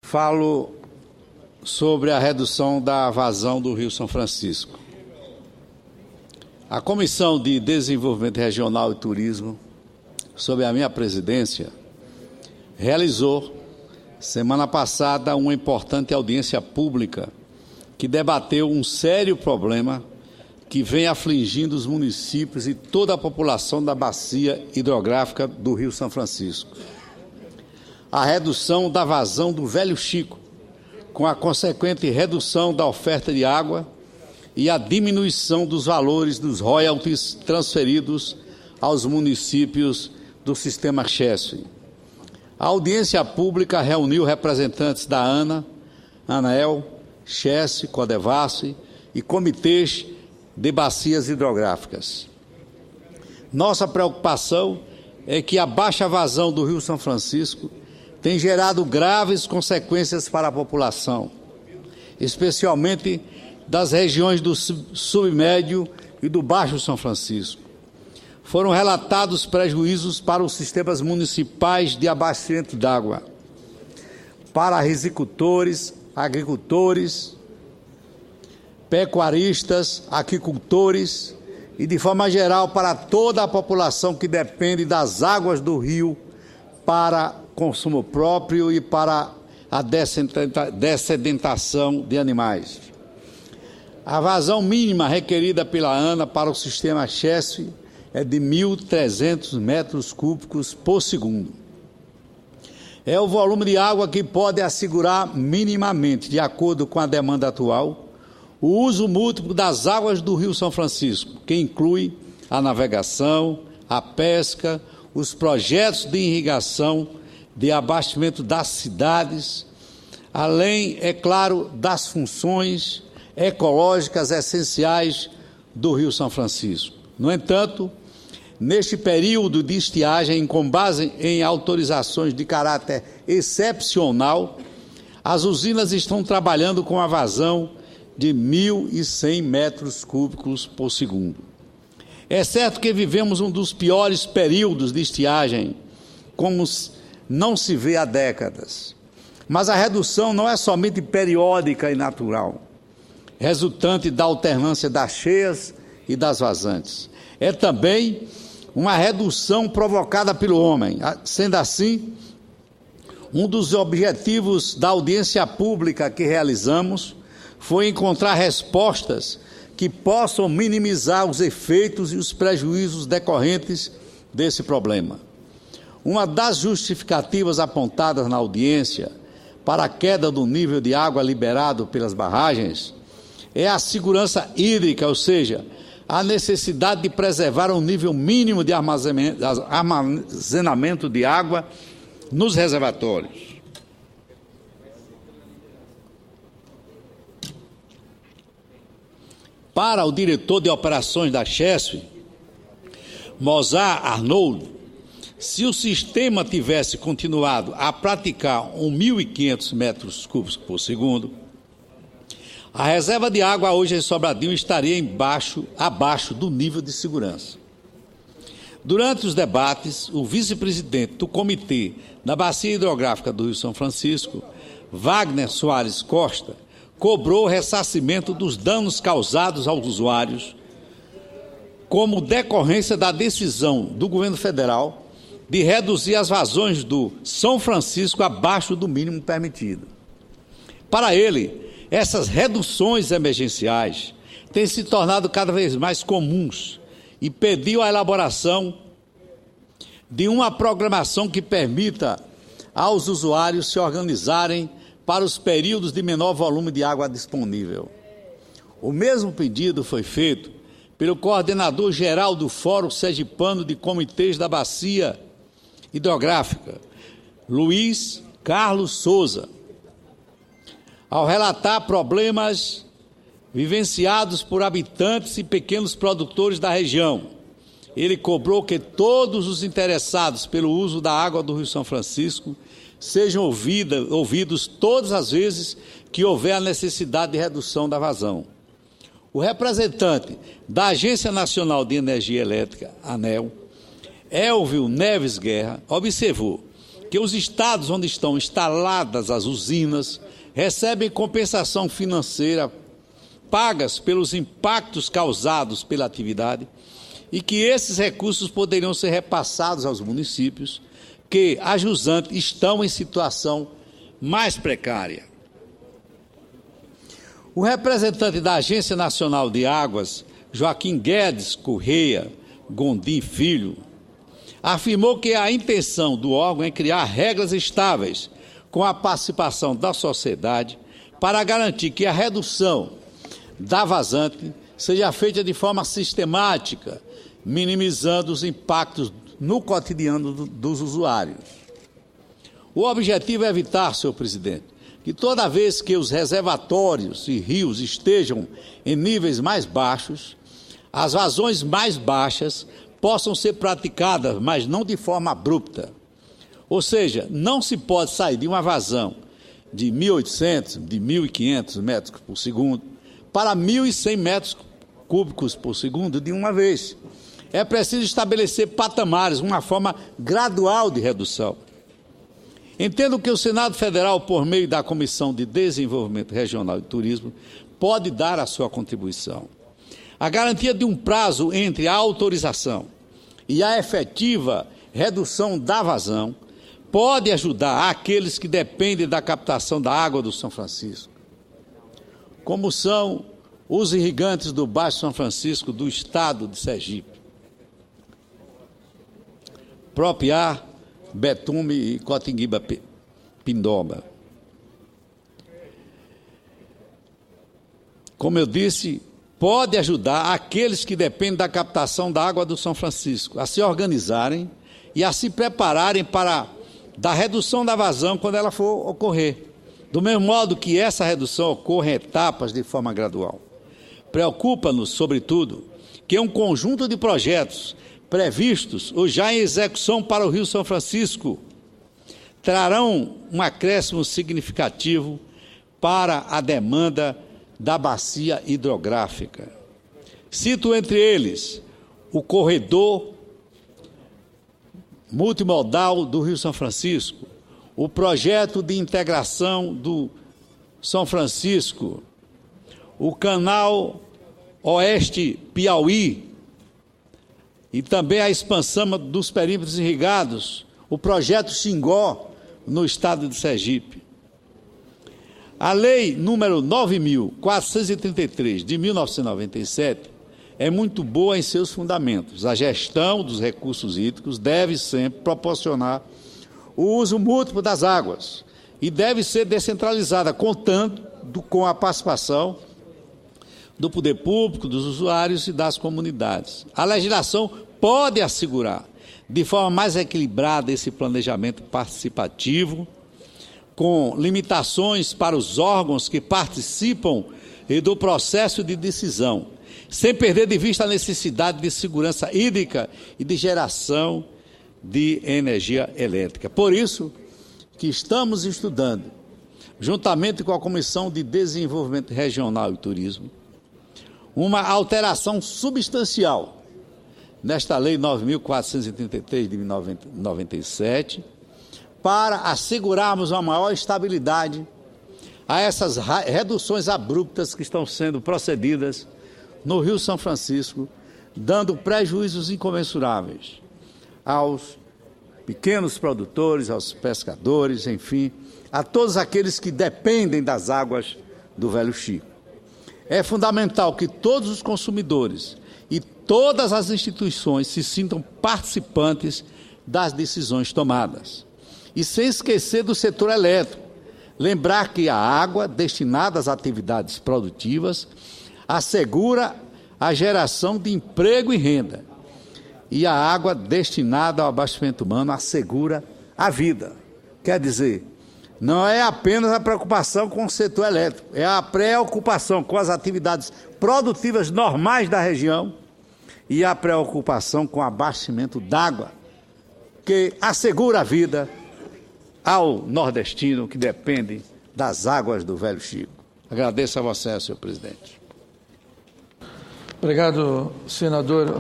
falo sobre a redução da vazão do Rio São Francisco. A Comissão de Desenvolvimento Regional e Turismo, sob a minha presidência, realizou, semana passada, uma importante audiência pública que debateu um sério problema que vem afligindo os municípios e toda a população da bacia hidrográfica do Rio São Francisco. A redução da vazão do Velho Chico, com a consequente redução da oferta de água e a diminuição dos valores dos royalties transferidos aos municípios do sistema CHESF. A audiência pública reuniu representantes da ANA, ANEEL, CHESF, CODEVASF e comitês de bacias hidrográficas. Nossa preocupação é que a baixa vazão do Rio São Francisco tem gerado graves consequências para a população, especialmente das regiões do submédio e do Baixo São Francisco. Foram relatados prejuízos para os sistemas municipais de abastecimento d'água, para risicultores, agricultores, pecuaristas, aquicultores e, de forma geral, para toda a população que depende das águas do rio para consumo próprio e para a dessedentação de animais. A vazão mínima requerida pela ANA para o sistema CHESF é de 1.300 metros cúbicos por segundo. É o volume de água que pode assegurar minimamente, de acordo com a demanda atual, o uso múltiplo das águas do Rio São Francisco, que inclui a navegação, a pesca, os projetos de irrigação, de abastecimento das cidades, além, é claro, das funções ecológicas essenciais do Rio São Francisco. No entanto, neste período de estiagem, com base em autorizações de caráter excepcional, as usinas estão trabalhando com a vazão de 1.100 metros cúbicos por segundo. É certo que vivemos um dos piores períodos de estiagem, como não se vê há décadas. Mas a redução não é somente periódica e natural, resultante da alternância das cheias e das vazantes. É também uma redução provocada pelo homem. Sendo assim, um dos objetivos da audiência pública que realizamos foi encontrar respostas que possam minimizar os efeitos e os prejuízos decorrentes desse problema. Uma das justificativas apontadas na audiência para a queda do nível de água liberado pelas barragens é a segurança hídrica, ou seja, a necessidade de preservar um nível mínimo de armazenamento de água nos reservatórios. Para o diretor de operações da CHESF, Mozart Arnold, se o sistema tivesse continuado a praticar 1.500 metros cúbicos por segundo, a reserva de água hoje em Sobradinho estaria abaixo do nível de segurança. Durante os debates, o vice-presidente do Comitê da Bacia Hidrográfica do Rio São Francisco, Wagner Soares Costa, cobrou o ressarcimento dos danos causados aos usuários como decorrência da decisão do governo federal de reduzir as vazões do São Francisco abaixo do mínimo permitido. Para ele, essas reduções emergenciais têm se tornado cada vez mais comuns e pediu a elaboração de uma programação que permita aos usuários se organizarem para os períodos de menor volume de água disponível. O mesmo pedido foi feito pelo coordenador geral do Fórum Sergipano de Comitês da Bacia Hidrográfica, Luiz Carlos Souza, ao relatar problemas vivenciados por habitantes e pequenos produtores da região. Ele cobrou que todos os interessados pelo uso da água do Rio São Francisco sejam ouvidos todas as vezes que houver a necessidade de redução da vazão. O representante da Agência Nacional de Energia Elétrica, ANEEL, Elvio Neves Guerra, observou que os estados onde estão instaladas as usinas recebem compensação financeira pagas pelos impactos causados pela atividade e que esses recursos poderiam ser repassados aos municípios que, a jusante, estão em situação mais precária. O representante da Agência Nacional de Águas, Joaquim Guedes Correia Gondim Filho, afirmou que a intenção do órgão é criar regras estáveis com a participação da sociedade para garantir que a redução da vazante seja feita de forma sistemática, minimizando os impactos no cotidiano dos usuários. O objetivo é evitar, senhor presidente, que toda vez que os reservatórios e rios estejam em níveis mais baixos, as vazões mais baixas possam ser praticadas, mas não de forma abrupta. Ou seja, não se pode sair de uma vazão de 1.800, de 1.500 metros por segundo para 1.100 metros cúbicos por segundo de uma vez. É preciso estabelecer patamares, uma forma gradual de redução. Entendo que o Senado Federal, por meio da Comissão de Desenvolvimento Regional e Turismo, pode dar a sua contribuição. A garantia de um prazo entre a autorização e a efetiva redução da vazão pode ajudar aqueles que dependem da captação da água do São Francisco, como são os irrigantes do Baixo São Francisco do estado de Sergipe, Propiá, Betume e Cotinguiba Pindoba. Como eu disse, pode ajudar aqueles que dependem da captação da água do São Francisco a se organizarem e a se prepararem para da redução da vazão quando ela for ocorrer. Do mesmo modo que essa redução ocorre em etapas de forma gradual. Preocupa-nos, sobretudo, que um conjunto de projetos previstos ou já em execução para o Rio São Francisco trarão um acréscimo significativo para a demanda da bacia hidrográfica. Cito entre eles o corredor multimodal do Rio São Francisco, o projeto de integração do São Francisco, o canal Oeste Piauí e também a expansão dos perímetros irrigados, o projeto Xingó no estado de Sergipe. A lei número 9.433 de 1997 é muito boa em seus fundamentos. A gestão dos recursos hídricos deve sempre proporcionar o uso múltiplo das águas e deve ser descentralizada, contando com a participação do poder público, dos usuários e das comunidades. A legislação pode assegurar, de forma mais equilibrada, esse planejamento participativo, com limitações para os órgãos que participam do processo de decisão, sem perder de vista a necessidade de segurança hídrica e de geração de energia elétrica. Por isso que estamos estudando, juntamente com a Comissão de Desenvolvimento Regional e Turismo, uma alteração substancial nesta Lei 9.433 de 1997, para assegurarmos uma maior estabilidade a essas reduções abruptas que estão sendo procedidas no Rio São Francisco, dando prejuízos incomensuráveis aos pequenos produtores, aos pescadores, enfim, a todos aqueles que dependem das águas do Velho Chico. É fundamental que todos os consumidores e todas as instituições se sintam participantes das decisões tomadas. E sem esquecer do setor elétrico, lembrar que a água destinada às atividades produtivas assegura a geração de emprego e renda. E a água destinada ao abastecimento humano assegura a vida. Quer dizer, não é apenas a preocupação com o setor elétrico, é a preocupação com as atividades produtivas normais da região e a preocupação com o abastecimento d'água, que assegura a vida ao nordestino que depende das águas do Velho Chico. Agradeço a você, senhor presidente. Obrigado, senador.